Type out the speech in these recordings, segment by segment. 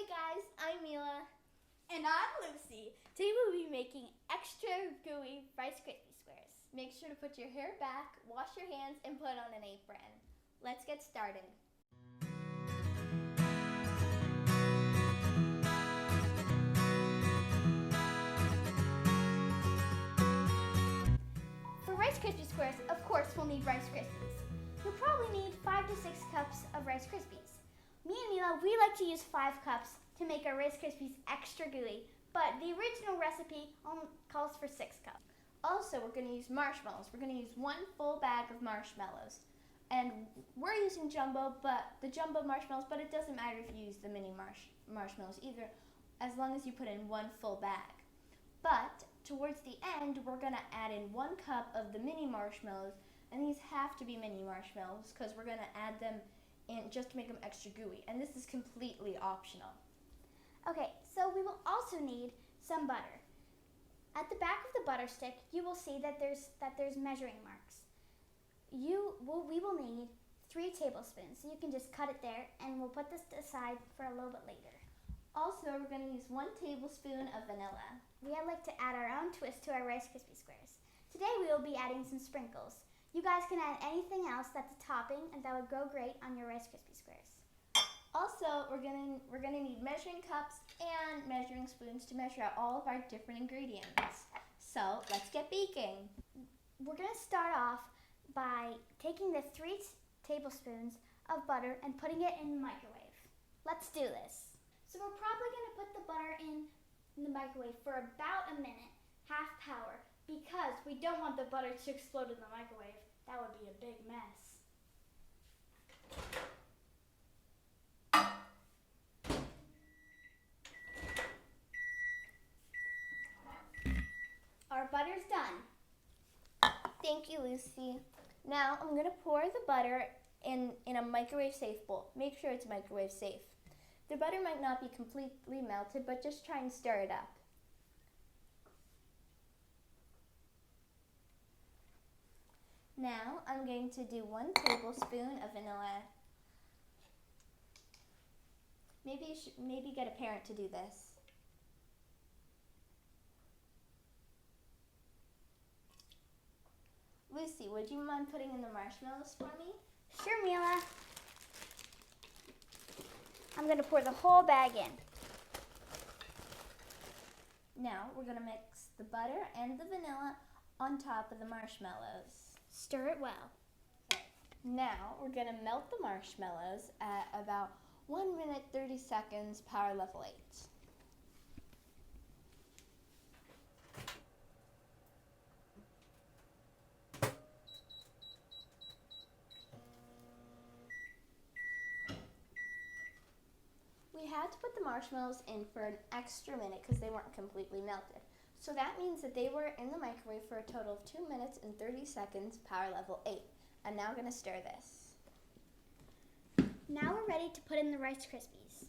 guys, I'm Mila. And I'm Lucy. Today we'll be making extra gooey Rice Krispie squares. Make sure to put your hair back, wash your hands, and put on an apron. Let's get started. For Rice Krispie squares, of course, we'll need Rice Krispies. You'll probably need 5 to 6 cups of Rice Krispies. Me and Mila, we like to use 5 cups to make our Rice Krispies extra gooey, but the original recipe calls for 6 cups. Also, we're going to use marshmallows. We're going to use 1 full bag of marshmallows. And we're using the jumbo marshmallows, but it doesn't matter if you use the mini marshmallows either, as long as you put in 1 full bag. But towards the end, we're going to add in 1 cup of the mini marshmallows, and these have to be mini marshmallows because we're going to add them in just to make them extra gooey, and this is completely optional. Okay, so we will also need some butter. At the back of the butter stick, you will see that there's measuring marks. We will need 3 tablespoons, so you can just cut it there, and we'll put this aside for a little bit later. Also, we're going to use 1 tablespoon of vanilla. We like to add our own twist to our Rice Krispie squares. Today we will be adding some sprinkles. You guys can add anything else that's a topping, and that would go great on your Rice Krispie squares. Also, we're gonna need measuring cups and measuring spoons to measure out all of our different ingredients. So let's get baking. We're gonna start off by taking the 3 tablespoons of butter and putting it in the microwave. Let's do this. So we're probably gonna put the butter in the microwave for about a minute, half power, because we don't want the butter to explode in the microwave. That would be a big mess. Our butter's done. Thank you, Lucy. Now I'm going to pour the butter in a microwave safe bowl. Make sure it's microwave safe. The butter might not be completely melted, but just try and stir it up. Now I'm going to do 1 tablespoon of vanilla. Maybe get a parent to do this. Lucy, would you mind putting in the marshmallows for me? Sure, Mila. I'm going to pour the whole bag in. Now we're going to mix the butter and the vanilla on top of the marshmallows. Stir it well. Okay. Now we're going to melt the marshmallows at about 1 minute 30 seconds, power level 8. We had to put the marshmallows in for an extra minute because they weren't completely melted. So that means that they were in the microwave for a total of 2 minutes and 30 seconds, power level 8. I'm now going to stir this. Now we're ready to put in the Rice Krispies.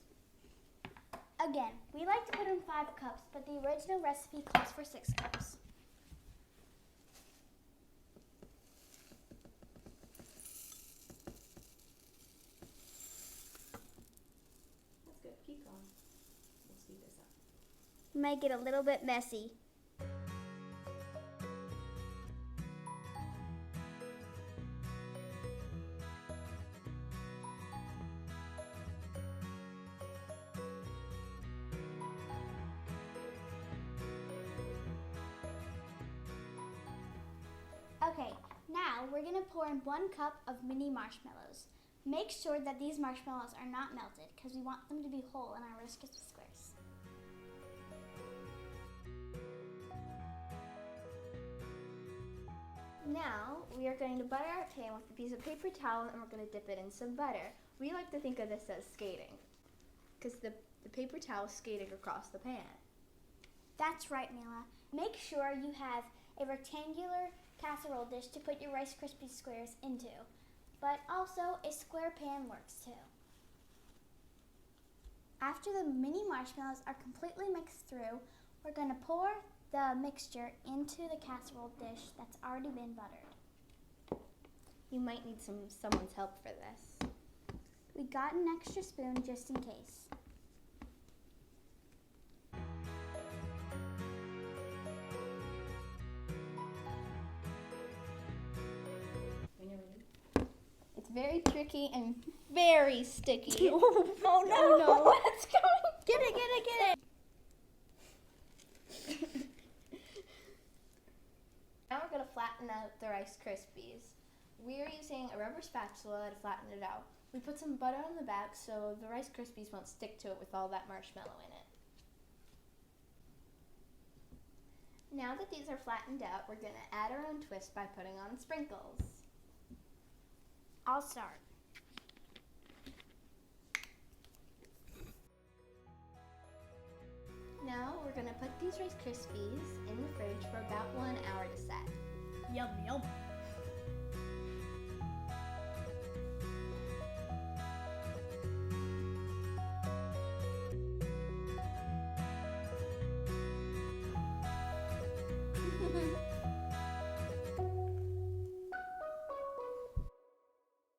Again, we like to put in 5 cups, but the original recipe calls for 6 cups. That's good. Keep going. We'll speed this up. Might get a little bit messy. Okay, now we're going to pour in 1 cup of mini marshmallows. Make sure that these marshmallows are not melted because we want them to be whole in our Rice Krispie squares. Now we are going to butter our pan with a piece of paper towel, and we're going to dip it in some butter. We like to think of this as skating because the paper towel is skating across the pan. That's right, Mila. Make sure you have a rectangular casserole dish to put your Rice Krispie squares into, but also a square pan works too. After the mini marshmallows are completely mixed through, we're going to pour the mixture into the casserole dish that's already been buttered. You might need someone's help for this. We got an extra spoon just in case. very tricky and very sticky. Oh no! no. What's going? Get it, get it, get it. Now we're going to flatten out the Rice Krispies. We're using a rubber spatula to flatten it out. We put some butter on the back so the Rice Krispies won't stick to it with all that marshmallow in it. Now that these are flattened out, we're going to add our own twist by putting on sprinkles. I'll start. Now we're going to put these Rice Krispies in the fridge for about 1 hour to set. Yum yum.